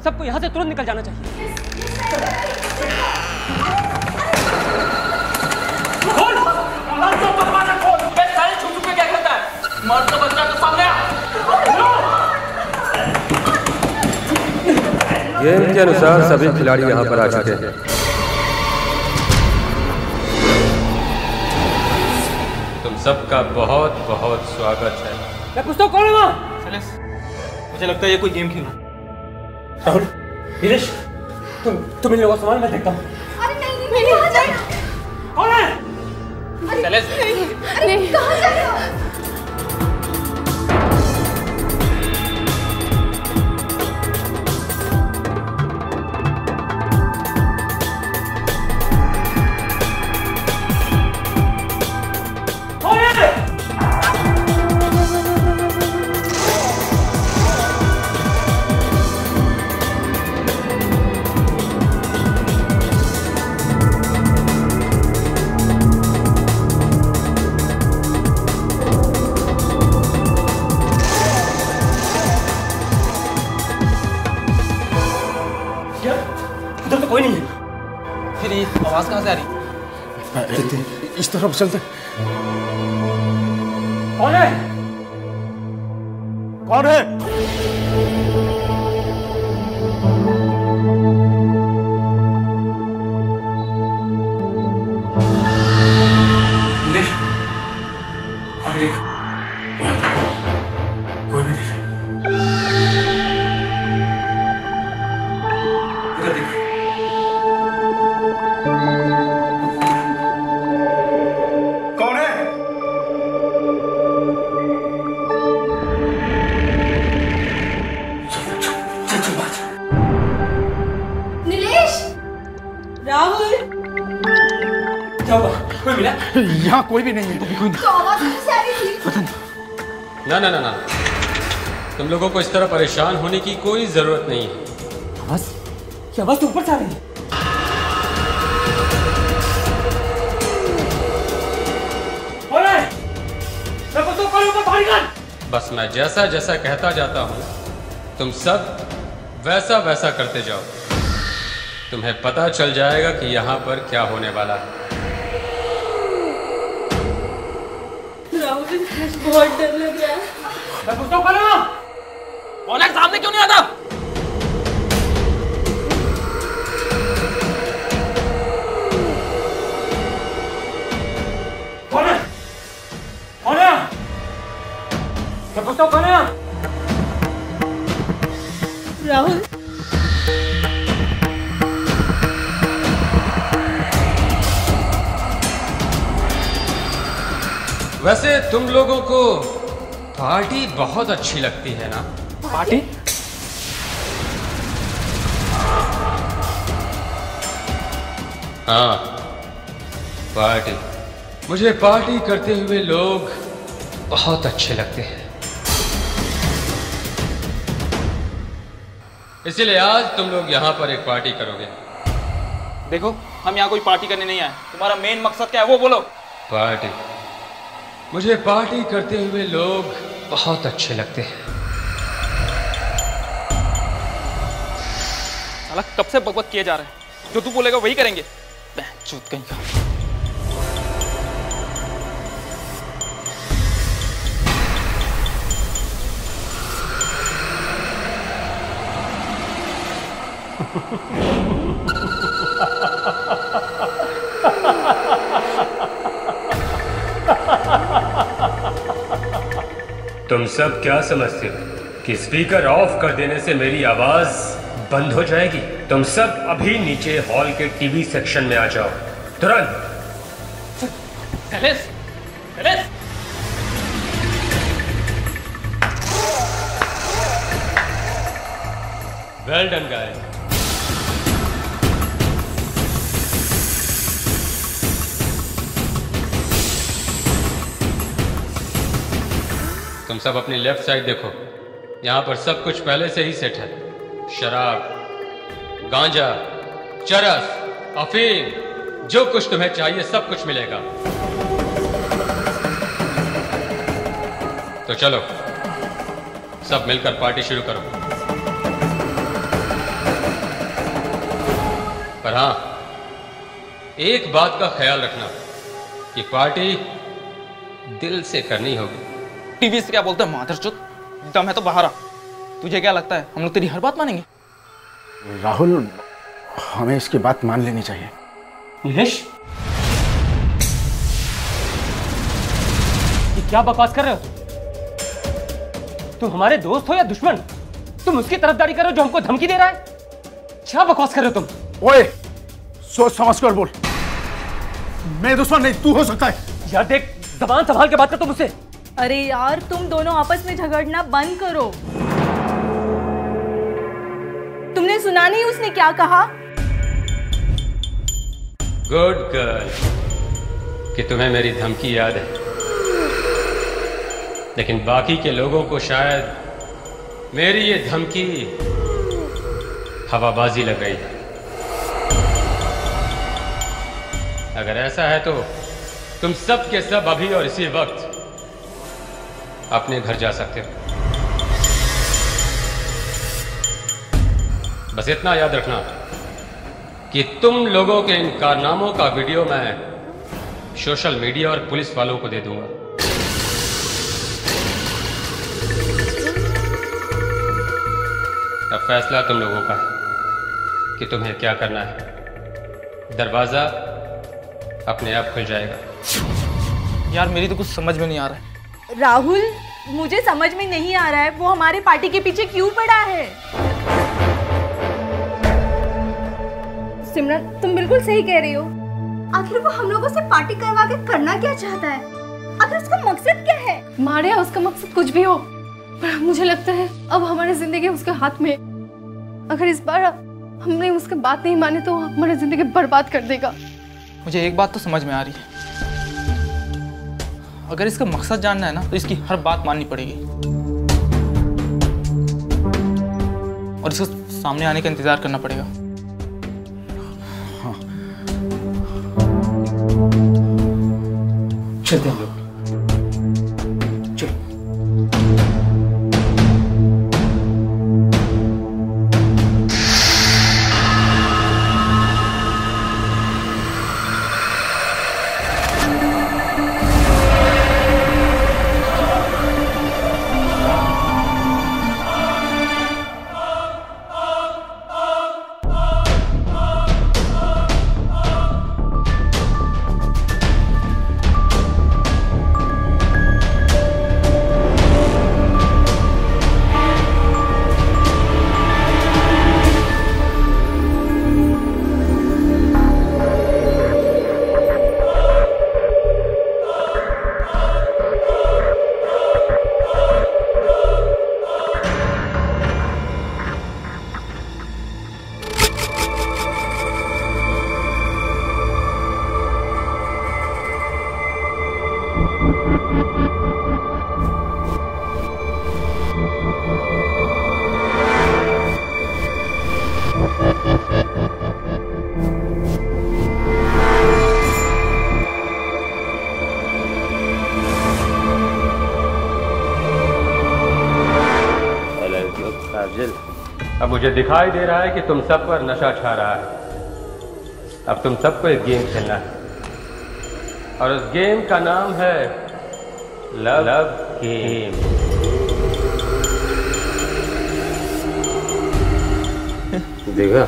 सबको यहाँ से तुरंत निकल जाना चाहिए। क्या करता है? मर्द का बच्चा तो सामने आ। गेम के अनुसार सभी खिलाड़ी यहाँ पर आ चुके हैं। तुम सबका बहुत बहुत स्वागत है। मैं पूछता हूँ कौन है वहाँ? मुझे लगता है ये कोई गेम खेल रहा है। राहुल, नीलेश, तुम इन लोगों का सामान मैं देखता हूँ। अरे नहीं, कहाँ जा रहे हो? कौन है? अरे कहाँ जा रहे हो? कोई नहीं है। फिर ये आवाज कहाँ से आ रही? इस तरफ चलते। कौन है? कौन है? कोई भी नहीं। कौन है? नीलेश, राहुल, क्या हुआ? कोई मिला? यहाँ कोई भी नहीं है। तो आवाज कहाँ से आ रही थी? ना ना ना ना, तुम लोगों को इस तरह परेशान होने की कोई जरूरत नहीं है। आवाज? क्या आवाज तो ऊपर से आ रही है? बस मैं जैसा जैसा कहता जाता हूँ तुम सब वैसा वैसा करते जाओ। तुम्हें पता चल जाएगा कि यहाँ पर क्या होने वाला है। राहुल, बहुत डर लग रहा है। मैं पूछता हूँ कौन है? कौन है? सामने क्यों नहीं आता? कौन है? कौन है? मैं पूछता हूँ कौन है? राहुल, वैसे तुम लोगों को पार्टी बहुत अच्छी लगती है ना? पार्टी? हाँ, पार्टी। मुझे पार्टी करते हुए लोग बहुत अच्छे लगते हैं। इसीलिए आज तुम लोग यहाँ पर एक पार्टी करोगे। देखो, हम यहाँ कोई पार्टी करने नहीं आए। तुम्हारा मेन मकसद क्या है वो बोलो। पार्टी। मुझे पार्टी करते हुए लोग बहुत अच्छे लगते हैं। साला कब से बकबक किए जा रहे हैं। जो तू बोलेगा वही करेंगे। चूत कहीं का। तुम सब क्या समझते हो कि स्पीकर ऑफ कर देने से मेरी आवाज बंद हो जाएगी? तुम सब अभी नीचे हॉल के टीवी सेक्शन में आ जाओ, तुरंत। Alice, Alice. Well done guys. तुम सब अपनी लेफ्ट साइड देखो, यहाँ पर सब कुछ पहले से ही सेट है। शराब, गांजा, चरस, अफीम, जो कुछ तुम्हें चाहिए सब कुछ मिलेगा। तो चलो सब मिलकर पार्टी शुरू करो। पर हाँ, एक बात का ख्याल रखना कि पार्टी दिल से करनी होगी। टीवी से क्या बोलते हैं मादरचोद, दम है तो बाहर आ। तुझे क्या लगता है हम लोग तेरी हर बात मानेंगे? राहुल, हमें इसकी बात मान लेनी चाहिए। नीलेश, ये क्या बकवास कर रहे हो? तुम हमारे दोस्त हो या दुश्मन? तुम उसकी तरफदारी कर रहे हो जो हमको धमकी दे रहा है? क्या बकवास कर रहे हो तुम? ओए, सोच समझ कर बोल। मैं दुश्मन नहीं, तू हो सकता है। यार देख, जबान संभाल के बात कर तुम मुझसे। अरे यार, तुम दोनों आपस में झगड़ना बंद करो। तुमने सुना नहीं उसने क्या कहा? गुड गर्ल कि तुम्हें मेरी धमकी याद है, लेकिन बाकी के लोगों को शायद मेरी ये धमकी हवाबाजी लग रही है। अगर ऐसा है तो तुम सब के सब अभी और इसी वक्त अपने घर जा सकते हो। बस इतना याद रखना कि तुम लोगों के इन कारनामों का वीडियो मैं सोशल मीडिया और पुलिस वालों को दे दूंगा। अब फैसला तुम लोगों का है कि तुम्हें क्या करना है। दरवाजा अपने आप खुल जाएगा। यार मेरी तो कुछ समझ में नहीं आ रहा है। राहुल, मुझे समझ में नहीं आ रहा है वो हमारे पार्टी के पीछे क्यों पड़ा है। सिमरन, तुम बिल्कुल सही कह रही हो। आखिर वो हम लोगों से पार्टी करवा के करना क्या चाहता है? आखिर उसका मकसद क्या है? मारिया, उसका मकसद कुछ भी हो, पर मुझे लगता है अब हमारी जिंदगी उसके हाथ में। अगर इस बार हमने उसकी बात नहीं मानी तो वो हमारी जिंदगी बर्बाद कर देगा। मुझे एक बात तो समझ में आ रही है, अगर इसका मकसद जानना है ना तो इसकी हर बात माननी पड़ेगी और इसको सामने आने का इंतजार करना पड़ेगा। चलते हैं हम लोग। चलो। अब मुझे दिखाई दे रहा है कि तुम सब पर नशा छा रहा है। अब तुम सबको एक गेम खेलना है और उस गेम का नाम है लव गेम। देखा,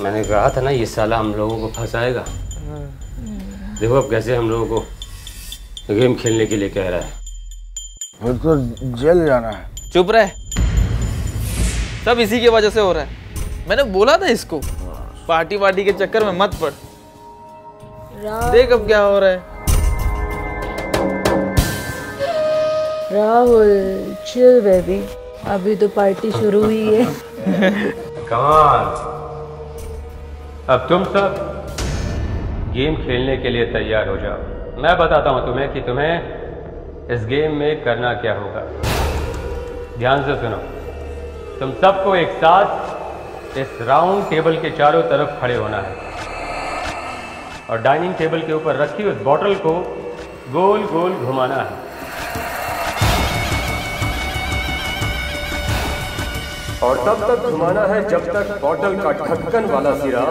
मैंने कहा था ना ये साला हम लोगों को फंसाएगा। देखो अब कैसे हम लोगों को गेम खेलने के लिए कह रहा है। फिर तो जेल जाना है। चुप रहे, सब इसी की वजह से हो रहा है। मैंने बोला था इसको पार्टी वार्टी के चक्कर में मत पड़। देख अब क्या हो रहा है। राहुल, चिल बेबी, अभी तो पार्टी शुरू हुई है। कमान, अब तुम सब गेम खेलने के लिए तैयार हो जाओ। मैं बताता हूं तुम्हें कि तुम्हें इस गेम में करना क्या होगा। ध्यान से सुनो, तुम सबको एक साथ इस राउंड टेबल के चारों तरफ खड़े होना है और डाइनिंग टेबल के ऊपर रखी उस बॉटल को गोल गोल घुमाना है। और तब तक घुमाना है जब तक बॉटल का ढक्कन वाला सिरा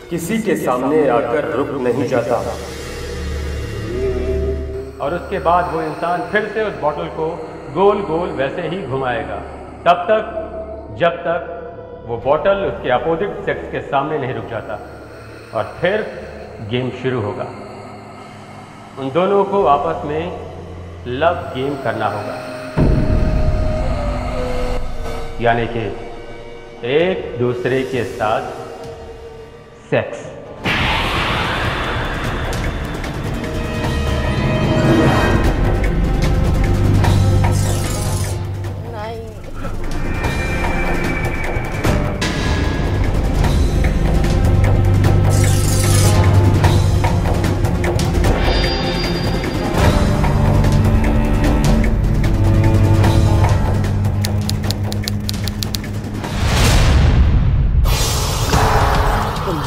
किसी के सामने आकर रुक नहीं जाता। और उसके बाद वो इंसान फिर से उस बॉटल को गोल गोल वैसे ही घुमाएगा, तब तक जब तक वो बॉटल उसके अपोजिट सेक्स के सामने नहीं रुक जाता। और फिर गेम शुरू होगा। उन दोनों को आपस में लव गेम करना होगा, यानी कि एक दूसरे के साथ सेक्स।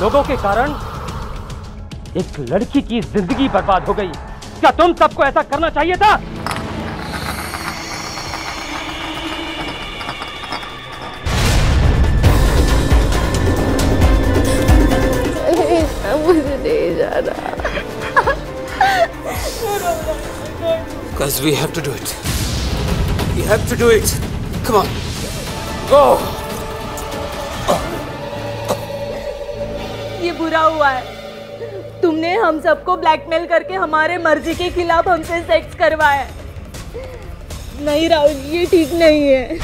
लोगों के कारण एक लड़की की जिंदगी बर्बाद हो गई। क्या तुम सबको ऐसा करना चाहिए था? मुझे नहीं जाना। Guys, we have to do it. We have to do it. Come on. Go. ये बुरा हुआ है। तुमने हम सबको ब्लैकमेल करके हमारे मर्जी के खिलाफ हमसे सेक्स करवाया। नहीं राहुल, ये ठीक नहीं है।